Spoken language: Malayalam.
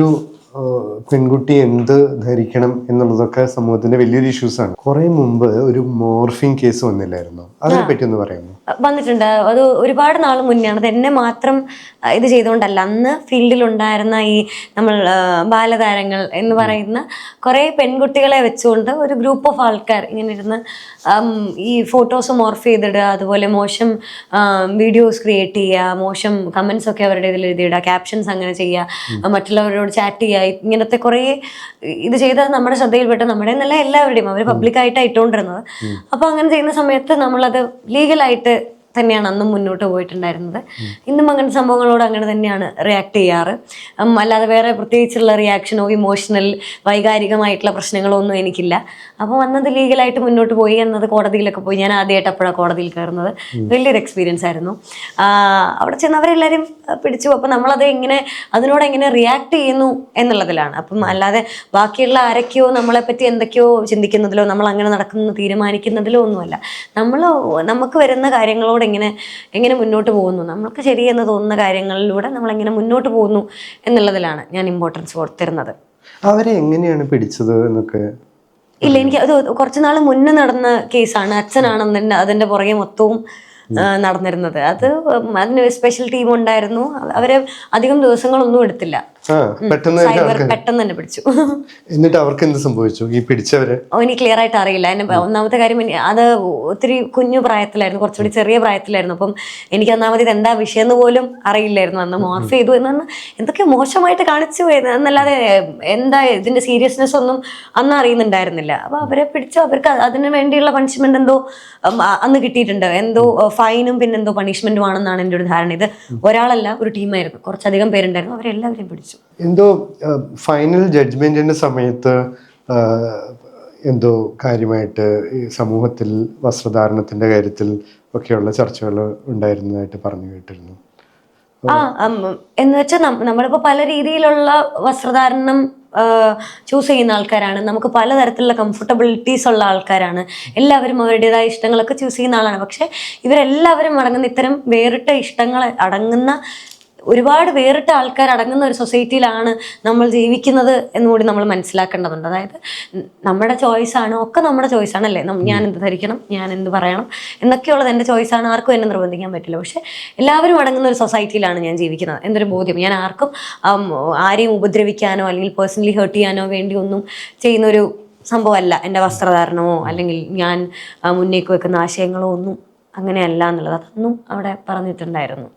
ഒരു പെൺകുട്ടി എന്ത് ധരിക്കണം എന്നുള്ളതൊക്കെ സമൂഹത്തിന്റെ വലിയൊരു ഇഷ്യൂസാണ്. കുറെ മുമ്പ് ഒരു മോർഫിംഗ് കേസ് വന്നില്ലായിരുന്നോ? അതിനെ പറ്റി ഒന്ന് പറയാമോ? വന്നിട്ടുണ്ട്. അത് ഒരുപാട് നാൾ മുന്നെയാണ്. അത് എന്നെ മാത്രം ഇത് ചെയ്തുകൊണ്ടല്ല, അന്ന് ഫീൽഡിലുണ്ടായിരുന്ന ഈ നമ്മൾ ബാലതാരങ്ങൾ എന്ന് പറയുന്ന കുറേ പെൺകുട്ടികളെ വെച്ചുകൊണ്ട് ഒരു ഗ്രൂപ്പ് ഓഫ് ആൾക്കാർ ഇങ്ങനെ ഇരുന്ന് ഈ ഫോട്ടോസ് മോർഫ് ചെയ്തിടുക, അതുപോലെ മോശം വീഡിയോസ് ക്രിയേറ്റ് ചെയ്യുക, മോശം കമൻസ് ഒക്കെ അവരുടെ ഇതിൽ എഴുതിയിടുക, ക്യാപ്ഷൻസ് അങ്ങനെ ചെയ്യുക, മറ്റുള്ളവരോട് ചാറ്റ് ചെയ്യുക, ഇങ്ങനത്തെ കുറേ ഇത് ചെയ്ത് നമ്മുടെ ശ്രദ്ധയിൽപ്പെട്ട്, നമ്മുടെ എന്നല്ല എല്ലാവരുടെയും, അവർ പബ്ലിക്കായിട്ടാണ് ഇട്ടുകൊണ്ടിരുന്നത്. അപ്പോൾ അങ്ങനെ ചെയ്യുന്ന സമയത്ത് നമ്മളത് ലീഗലായിട്ട് തന്നെയാണ് അന്നും മുന്നോട്ട് പോയിട്ടുണ്ടായിരുന്നത്. ഇന്നും അങ്ങനത്തെ സംഭവങ്ങളോട് അങ്ങനെ തന്നെയാണ് റിയാക്ട് ചെയ്യാറ്. അല്ലാതെ വേറെ പ്രത്യേകിച്ചുള്ള റിയാക്ഷനോ ഇമോഷണൽ വൈകാരികമായിട്ടുള്ള പ്രശ്നങ്ങളോ ഒന്നും എനിക്കില്ല. അപ്പോൾ വന്നത് ലീഗലായിട്ട് മുന്നോട്ട് പോയി എന്നത്, കോടതിയിലൊക്കെ പോയി. ഞാൻ ആദ്യമായിട്ട് അപ്പോഴാണ് കോടതിയിൽ കയറുന്നത്. വലിയൊരു എക്സ്പീരിയൻസ് ആയിരുന്നു. അവിടെ ചെന്നവരെല്ലാവരും പിടിച്ചു. അപ്പം നമ്മളത് അതിനോട് എങ്ങനെ റിയാക്ട് ചെയ്യുന്നു എന്നുള്ളതിലാണ്. അപ്പം അല്ലാതെ ബാക്കിയുള്ള ആരൊക്കെയോ നമ്മളെപ്പറ്റി എന്തൊക്കെയോ ചിന്തിക്കുന്നതിലോ നമ്മൾ അങ്ങനെ നടക്കുന്ന തീരുമാനിക്കുന്നതിലോ ഒന്നുമല്ല. നമുക്ക് വരുന്ന കാര്യങ്ങളോട് എങ്ങനെ മുന്നോട്ട് പോകുന്നു, നമുക്ക് ശരിയെന്ന് തോന്നുന്ന കാര്യങ്ങളിലൂടെ നമ്മൾ എങ്ങനെ മുന്നോട്ട് പോകുന്നു എന്നുള്ളതിലാണ് ഞാൻ ഇമ്പോർട്ടൻസ് കൊടുത്തിരുന്നത്. അവരെ എങ്ങനെയാണ് പിടിച്ചത് എന്നൊക്കെ? ഇല്ല, എനിക്ക് അത് കുറച്ചു നാൾ മുന്നേ നടന്ന കേസാണ്. അച്ഛനാണ് അതിന്റെ പുറകെ മൊത്തവും നടന്നിരുന്നത്. അതിന് സ്പെഷ്യൽ ടീം ഉണ്ടായിരുന്നു. അവരെ അധികം ദിവസങ്ങളൊന്നും എടുത്തില്ല, പെട്ടെന്ന് തന്നെ പിടിച്ചു. എന്നിട്ട് അവർക്ക് എന്ത് സംഭവിച്ചു ഈ പിടിച്ചവരെ? എനിക്ക് ക്ലിയർ ആയിട്ട് അറിയില്ല. ഒന്നാമത്തെ കാര്യം, അത് ഒത്തിരി കുഞ്ഞു പ്രായത്തിലായിരുന്നു, കുറച്ചുകൂടി ചെറിയ പ്രായത്തിലായിരുന്നു. അപ്പം എനിക്ക് ഒന്നാമത് ഇത് എന്താ വിഷയം എന്ന് പോലും അറിയില്ലായിരുന്നു. അന്ന് മോർഫ് ചെയ്തു എന്ന് എന്തൊക്കെ മോശമായിട്ട് കാണിച്ചു എന്നല്ലാതെ എന്താ ഇതിന്റെ സീരിയസ്നെസ് ഒന്നും അന്ന് അറിയുന്നുണ്ടായിരുന്നില്ല. അപ്പൊ അവരെ പിടിച്ചു. അവർക്ക് അതിന് വേണ്ടിയുള്ള പണിഷ്മെന്റ് എന്തോ അന്ന് കിട്ടിയിട്ടുണ്ട്. എന്തോ ഫൈനും പിന്നെന്തോ പണിഷ്മെന്റും ആണെന്നാണ് എൻ്റെ ഒരു ധാരണ. ഇത് ഒരാളല്ല, ഒരു ടീമായിരുന്നു, കുറച്ചധികം പേരുണ്ടായിരുന്നു. അവരെല്ലാവരെയും പിടിച്ചു. എന്തോ ഫൈനൽ ജഡ്ജ്മെന്റിന്റെ സമയത്ത് എന്തോ കാര്യമായിട്ട് ഈ സമൂഹത്തിൽ വസ്ത്രധാരണത്തിന്റെ കാര്യത്തിൽ ഒക്കെയുള്ള ചർച്ചകൾ ഉണ്ടായിരുന്നതായിട്ട് പറഞ്ഞു കേട്ടിരുന്നു. എന്ന് വെച്ചാൽ നമ്മളിപ്പോ പല രീതിയിലുള്ള വസ്ത്രധാരണം ചൂസ് ചെയ്യുന്ന ആൾക്കാരാണ്. നമുക്ക് പലതരത്തിലുള്ള കംഫർട്ടബിലിറ്റീസ് ഉള്ള ആൾക്കാരാണ്. എല്ലാവരും അവരുടേതായ ഇഷ്ടങ്ങളൊക്കെ ചൂസ് ചെയ്യുന്ന ആളാണ്. പക്ഷെ ഇവരെല്ലാവരും അടങ്ങുന്ന, ഇത്തരം വേറിട്ട ഇഷ്ടങ്ങൾ അടങ്ങുന്ന, ഒരുപാട് വേറിട്ട ആൾക്കാർ അടങ്ങുന്ന ഒരു സൊസൈറ്റിയിലാണ് നമ്മൾ ജീവിക്കുന്നത് എന്നുകൂടി നമ്മൾ മനസ്സിലാക്കേണ്ടതുണ്ട്. അതായത് നമ്മുടെ ചോയ്സാണ്, ഒക്കെ നമ്മുടെ ചോയ്സാണ് അല്ലേ. ഞാൻ എന്ത് ധരിക്കണം, ഞാൻ എന്ത് പറയണം എന്നൊക്കെയുള്ളത് എൻ്റെ ചോയ്സാണ്. ആർക്കും എന്നെ നിർബന്ധിക്കാൻ പറ്റില്ല. പക്ഷെ എല്ലാവരും അടങ്ങുന്ന ഒരു സൊസൈറ്റിയിലാണ് ഞാൻ ജീവിക്കുന്നത് എന്നൊരു ബോധ്യം. ഞാൻ ആരെയും ഉപദ്രവിക്കാനോ അല്ലെങ്കിൽ പേഴ്സണലി ഹേർട്ട് ചെയ്യാനോ വേണ്ടി ഒന്നും ചെയ്യുന്നൊരു സംഭവമല്ല എൻ്റെ വസ്ത്രധാരണമോ അല്ലെങ്കിൽ ഞാൻ മുന്നേക്ക് വെക്കുന്ന ആശയങ്ങളോ ഒന്നും അങ്ങനെയല്ല എന്നുള്ളത് അതൊന്നും അവിടെ പറഞ്ഞിട്ടുണ്ടായിരുന്നു.